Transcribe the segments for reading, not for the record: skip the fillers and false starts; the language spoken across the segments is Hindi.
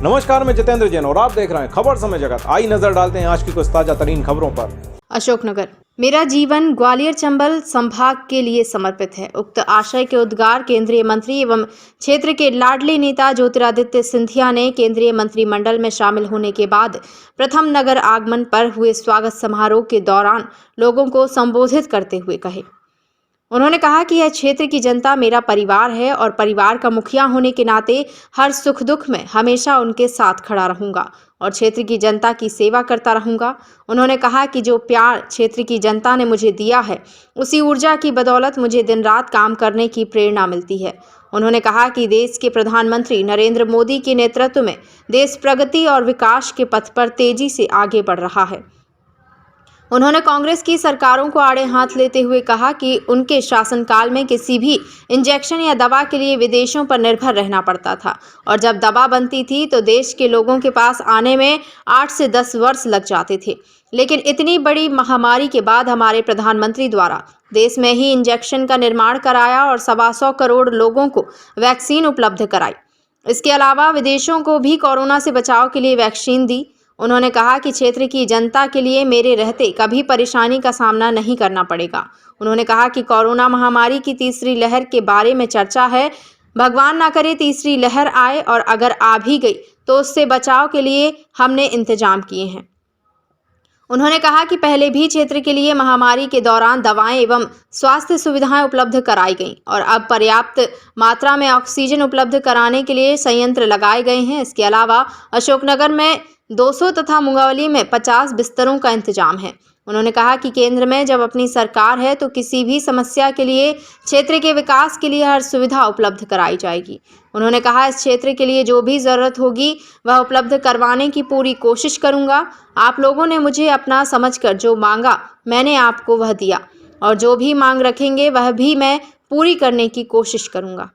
नमस्कार, मैं जितेंद्र जैन और आप देख रहे हैं खबर समय जगत। आई नजर डालते हैं आज की कुछ ताजा तरीन खबरों पर। अशोकनगर, मेरा जीवन ग्वालियर चंबल संभाग के लिए समर्पित है। उक्त आशय के उद्गार केंद्रीय मंत्री एवं क्षेत्र के लाडले नेता ज्योतिरादित्य सिंधिया ने केंद्रीय मंत्रिमंडल में शामिल होने के बाद प्रथम नगर आगमन पर हुए स्वागत समारोह के दौरान लोगों को संबोधित करते हुए कहे। उन्होंने कहा कि यह क्षेत्र की जनता मेरा परिवार है और परिवार का मुखिया होने के नाते हर सुख दुख में हमेशा उनके साथ खड़ा रहूंगा और क्षेत्र की जनता की सेवा करता रहूंगा। उन्होंने कहा कि जो प्यार क्षेत्र की जनता ने मुझे दिया है, उसी ऊर्जा की बदौलत मुझे दिन रात काम करने की प्रेरणा मिलती है। उन्होंने कहा कि देश के प्रधानमंत्री नरेंद्र मोदी के नेतृत्व में देश प्रगति और विकास के पथ पर तेजी से आगे बढ़ रहा है। उन्होंने कांग्रेस की सरकारों को आड़े हाथ लेते हुए कहा कि उनके शासनकाल में किसी भी इंजेक्शन या दवा के लिए विदेशों पर निर्भर रहना पड़ता था और जब दवा बनती थी तो देश के लोगों के पास आने में 8 से 10 वर्ष लग जाते थे। लेकिन इतनी बड़ी महामारी के बाद हमारे प्रधानमंत्री द्वारा देश में ही इंजेक्शन का निर्माण कराया और 125 करोड़ लोगों को वैक्सीन उपलब्ध कराई। इसके अलावा विदेशों को भी कोरोना से बचाव के लिए वैक्सीन दी। उन्होंने कहा कि क्षेत्र की जनता के लिए मेरे रहते कभी परेशानी का सामना नहीं करना पड़ेगा। उन्होंने कहा कि कोरोना महामारी की तीसरी लहर के बारे में चर्चा है। भगवान ना करे तीसरी लहर आए और अगर आ भी गई तो उससे बचाव के लिए हमने इंतजाम किए हैं। उन्होंने कहा कि पहले भी क्षेत्र के लिए महामारी के दौरान दवाएं एवं स्वास्थ्य सुविधाएं उपलब्ध कराई गईं और अब पर्याप्त मात्रा में ऑक्सीजन उपलब्ध कराने के लिए संयंत्र लगाए गए हैं। इसके अलावा अशोकनगर में 200 तथा मुंगावली में 50 बिस्तरों का इंतजाम है। उन्होंने कहा कि केंद्र में जब अपनी सरकार है तो किसी भी समस्या के लिए क्षेत्र के विकास के लिए हर सुविधा उपलब्ध कराई जाएगी। उन्होंने कहा इस क्षेत्र के लिए जो भी ज़रूरत होगी वह उपलब्ध करवाने की पूरी कोशिश करूंगा। आप लोगों ने मुझे अपना समझकर जो मांगा मैंने आपको वह दिया और जो भी मांग रखेंगे वह भी मैं पूरी करने की कोशिश करूंगा।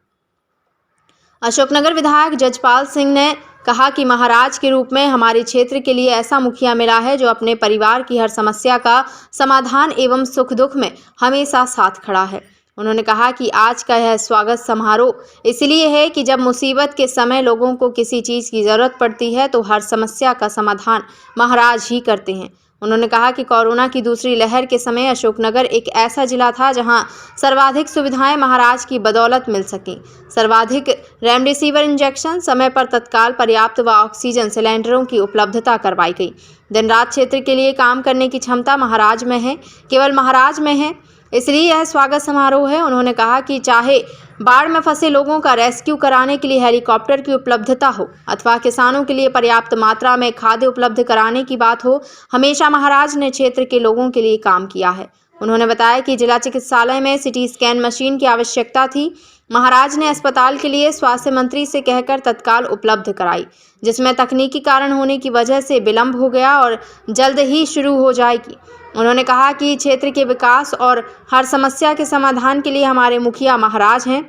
अशोकनगर विधायक जजपाल सिंह ने कहा कि महाराज के रूप में हमारे क्षेत्र के लिए ऐसा मुखिया मिला है जो अपने परिवार की हर समस्या का समाधान एवं सुख दुख में हमेशा साथ खड़ा है। उन्होंने कहा कि आज का यह स्वागत समारोह इसलिए है कि जब मुसीबत के समय लोगों को किसी चीज़ की ज़रूरत पड़ती है तो हर समस्या का समाधान महाराज ही करते हैं। उन्होंने कहा कि कोरोना की दूसरी लहर के समय अशोकनगर एक ऐसा जिला था जहां सर्वाधिक सुविधाएं महाराज की बदौलत मिल सकीं। सर्वाधिक रेमडेसिविर इंजेक्शन समय पर तत्काल पर्याप्त व ऑक्सीजन सिलेंडरों की उपलब्धता करवाई गई। दिन रात क्षेत्र के लिए काम करने की क्षमता महाराज में है, केवल महाराज में है, इसलिए यह स्वागत समारोह है। उन्होंने कहा कि चाहे बाढ़ में फंसे लोगों का रेस्क्यू कराने के लिए हेलीकॉप्टर की उपलब्धता हो अथवा किसानों के लिए पर्याप्त मात्रा में खाद्य उपलब्ध कराने की बात हो, हमेशा महाराज ने क्षेत्र के लोगों के लिए काम किया है। उन्होंने बताया कि जिला चिकित्सालय में सिटी स्कैन मशीन की आवश्यकता थी। महाराज ने अस्पताल के लिए स्वास्थ्य मंत्री से कहकर तत्काल उपलब्ध कराई, जिसमें तकनीकी कारण होने की वजह से विलंब हो गया और जल्द ही शुरू हो जाएगी। उन्होंने कहा कि क्षेत्र के विकास और हर समस्या के समाधान के लिए हमारे मुखिया महाराज हैं।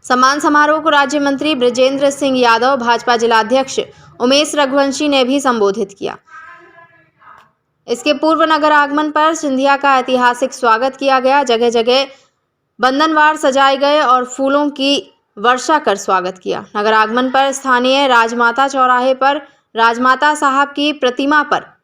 सम्मान समारोह को राज्य मंत्री बृजेंद्र सिंह यादव, भाजपा जिलाध्यक्ष उमेश रघुवंशी ने भी संबोधित किया। इसके पूर्व नगर आगमन पर सिंधिया का ऐतिहासिक स्वागत किया गया। जगह जगह बंधनवार सजाए गए और फूलों की वर्षा कर स्वागत किया। नगर आगमन पर स्थानीय राजमाता चौराहे पर राजमाता साहब की प्रतिमा पर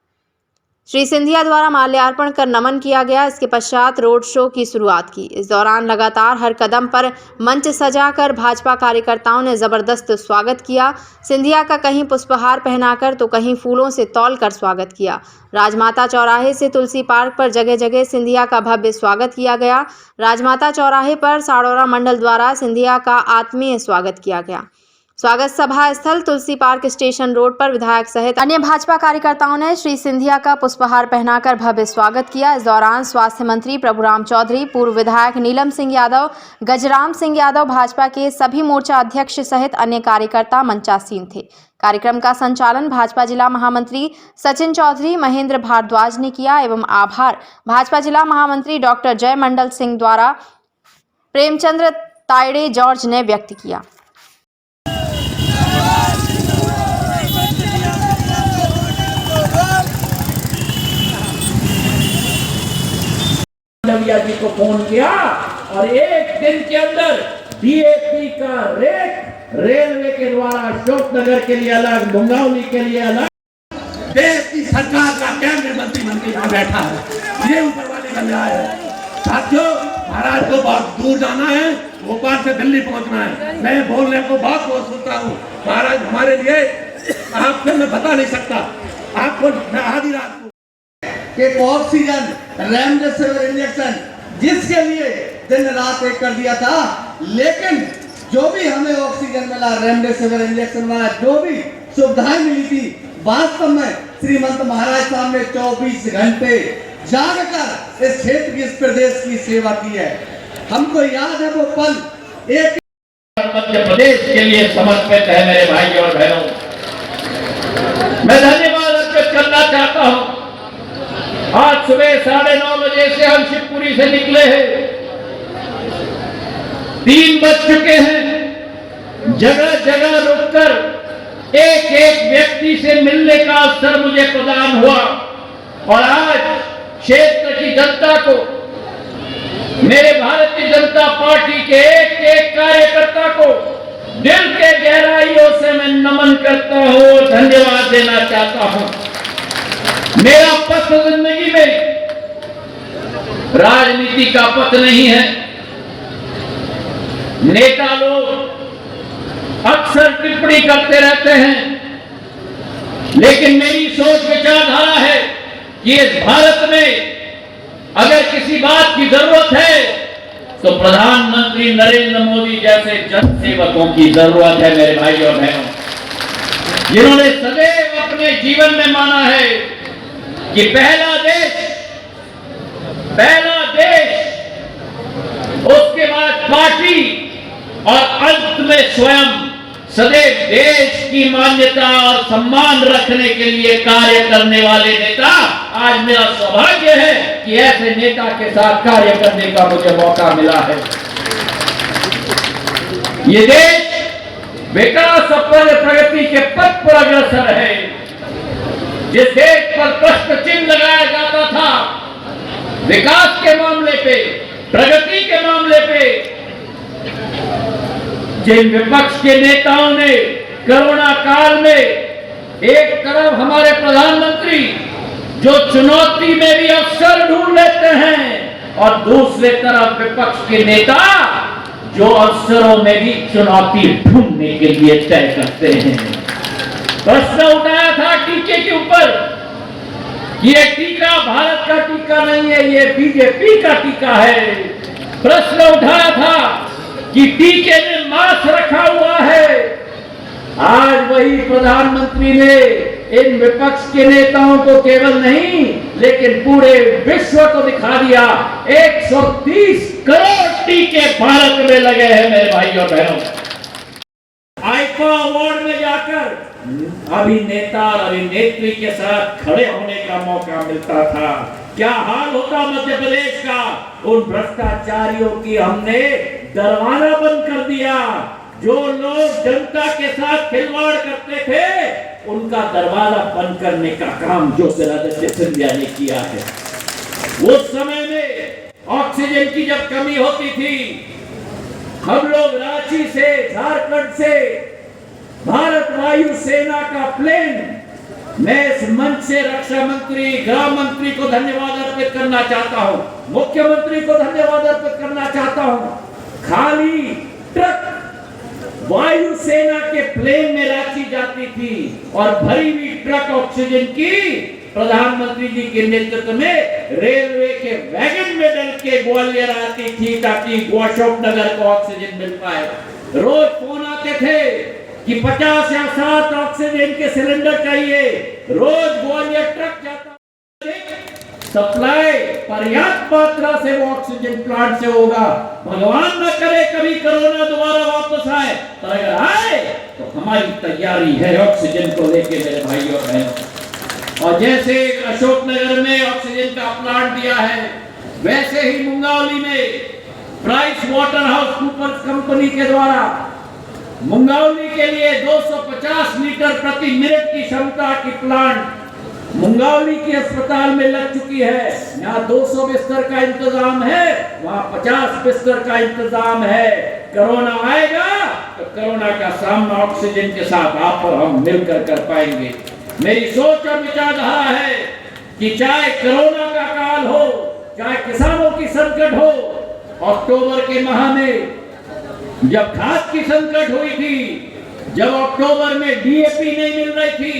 श्री सिंधिया द्वारा माल्यार्पण कर नमन किया गया। इसके पश्चात रोड शो की शुरुआत की। इस दौरान लगातार हर कदम पर मंच सजाकर भाजपा कार्यकर्ताओं ने जबरदस्त स्वागत किया। सिंधिया का कहीं पुष्पहार पहनाकर तो कहीं फूलों से तौल कर स्वागत किया। राजमाता चौराहे से तुलसी पार्क पर जगह जगह सिंधिया का भव्य स्वागत किया गया। राजमाता चौराहे पर साड़ौरा मंडल द्वारा सिंधिया का आत्मीय स्वागत किया गया। स्वागत सभा स्थल तुलसी पार्क स्टेशन रोड पर विधायक सहित अन्य भाजपा कार्यकर्ताओं ने श्री सिंधिया का पुष्पहार पहनाकर भव्य स्वागत किया। इस दौरान स्वास्थ्य मंत्री प्रभुराम चौधरी, पूर्व विधायक नीलम सिंह यादव, गजराम सिंह यादव, भाजपा के सभी मोर्चा अध्यक्ष सहित अन्य कार्यकर्ता मंचासीन थे। कार्यक्रम का संचालन भाजपा जिला महामंत्री सचिन चौधरी, महेंद्र भारद्वाज ने किया एवं आभार भाजपा जिला महामंत्री डॉक्टर जय मंडल सिंह द्वारा प्रेमचंद्र तायड़े जॉर्ज ने व्यक्त किया। नविया जी को फोन किया और एक दिन के अंदर डीएपी का रेट रेलवे के द्वारा अशोकनगर के लिए अलग, मुंगावली के लिए अलग। देश की सरकार का केंद्रीय मंत्री यहाँ बैठा है, ये ऊपर वाले का न्याय है। साथियों, महाराज को बहुत दूर जाना है, भोपाल से दिल्ली पहुंचना है। मैं बोलने को बहुत बहुत सोचता हूँ महाराज, हमारे लिए आपसे मैं बता नहीं सकता आपको। मैं आधी रात को एक ऑक्सीजन रेमडेसिविर इंजेक्शन जिसके लिए दिन रात एक कर दिया था, लेकिन जो भी हमें ऑक्सीजन मिला, रेमडेसिविर इंजेक्शन मिला, जो भी सुविधाएं मिली थी, वास्तव में श्रीमंत महाराज साहब ने 24 घंटे जागकर इस क्षेत्र की, इस प्रदेश की सेवा की है। हमको याद है वो पल, एक मध्य प्रदेश के लिए समर्पित है। मेरे भाई और बहनों, मैं धन्यवाद अर्पित करना चाहता हूं। आज सुबह 9:30 बजे से हम शिवपुरी से निकले हैं, 3 बज चुके हैं। जगह जगह रुककर एक एक व्यक्ति से मिलने का अवसर मुझे प्रदान हुआ और आज क्षेत्र की जनता को, मेरे भारतीय जनता पार्टी के एक एक कार्यकर्ता को दिल के गहराइयों से मैं नमन करता हूं और धन्यवाद देना चाहता हूं। मेरा पथ जिंदगी में राजनीति का पथ नहीं है। नेता लोग अक्सर टिप्पणी करते रहते हैं, लेकिन मेरी सोच विचारधारा है कि इस भारत में अगर किसी बात की जरूरत है तो प्रधानमंत्री नरेंद्र मोदी जैसे जन सेवकों की जरूरत है। मेरे भाई और बहनों, जिन्होंने सदैव अपने जीवन में माना है कि पहला देश, उसके बाद पार्टी और अंत में स्वयं, सदैव देश की मान्यता और सम्मान रखने के लिए कार्य करने वाले नेता। आज मेरा सौभाग्य है कि ऐसे नेता के साथ कार्य करने का मुझे मौका मिला है। ये देश विकास और प्रगति के पथ पर अग्रसर है। जिस देश पर प्रश्न चिन्ह लगाया जाता था विकास के मामले पे, प्रगति के मामले पे, जिन विपक्ष के नेताओं ने कोरोना काल में एक तरफ हमारे प्रधानमंत्री जो चुनौती में भी अवसर ढूंढ लेते हैं और दूसरे तरफ विपक्ष के नेता जो अवसरों में भी चुनौती ढूंढने के लिए तय करते हैं। प्रश्न उठाया था टीके के ऊपर, ये टीका भारत का टीका नहीं है, ये बीजेपी का टीका है। प्रश्न उठाया था कि टीके में मास्क रखा हुआ है। आज वही प्रधानमंत्री ने इन विपक्ष के नेताओं को केवल नहीं लेकिन पूरे विश्व को दिखा दिया 130 करोड़ टीके भारत में लगे हैं। मेरे भाई और बहनों, आईफा अवार्ड में जाकर अभिनेता और अभिनेत्री के साथ खड़े होने का मौका मिलता था। क्या हाल होता मध्य प्रदेश का, उन भ्रष्टाचारियों की हमने दरवाजा बंद कर दिया। जो लोग जनता के साथ खिलवाड़ करते थे उनका दरवाजा बंद करने का काम ज्योतिरादित्य सिंधिया ने किया है। उस समय में ऑक्सीजन की जब कमी होती थी, हम लोग रांची से, झारखंड से भारत वायु सेना का प्लेन, मैं इस मंच से रक्षा मंत्री, गृह मंत्री को धन्यवाद अर्पित करना चाहता हूं, मुख्यमंत्री को धन्यवाद अर्पित करना चाहता हूं। खाली ट्रक वायुसेना के प्लेन में रांची जाती थी और भरी हुई ट्रक ऑक्सीजन की प्रधानमंत्री जी के नेतृत्व में रेलवे के वैगन में डल के ग्वालियर आती थी ताकि अशोकनगर को ऑक्सीजन मिल पाए। रोज फोन आते थे कि 50 या 60 ऑक्सीजन के सिलेंडर चाहिए। रोज ग्वालियर ट्रक जाता, सप्लाई पर्याप्त मात्रा से वो ऑक्सीजन प्लांट से होगा। भगवान न करे कभी कोरोना दोबारा वापस आए, तो अगर आए तो हमारी तैयारी है ऑक्सीजन को लेके मेरे भाई और बहनों। और जैसे अशोकनगर में ऑक्सीजन का प्लांट दिया है, वैसे ही मुंगावली में Price Water House Coopers company के द्वारा मुंगावली के लिए 250 लीटर प्रति मिनट की क्षमता की प्लांट मुंगावली के अस्पताल में लग चुकी है। यहाँ 200 बिस्तर का इंतजाम है, वहाँ 50 बिस्तर का इंतजाम है। कोरोना आएगा तो कोरोना का सामना ऑक्सीजन के साथ आप और हम मिलकर कर पाएंगे। मेरी सोच और विचारधारा है कि चाहे कोरोना का काल हो, चाहे किसानों की संकट हो, अक्टूबर के माह में जब खाद की संकट हुई थी, जब अक्टूबर में डीएपी नहीं मिल रही थी,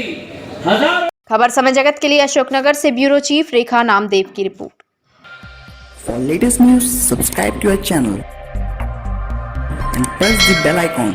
हजारों। खबर समय जगत के लिए अशोकनगर से ब्यूरो चीफ रेखा नामदेव की report. For latest news, subscribe to our channel and press the bell icon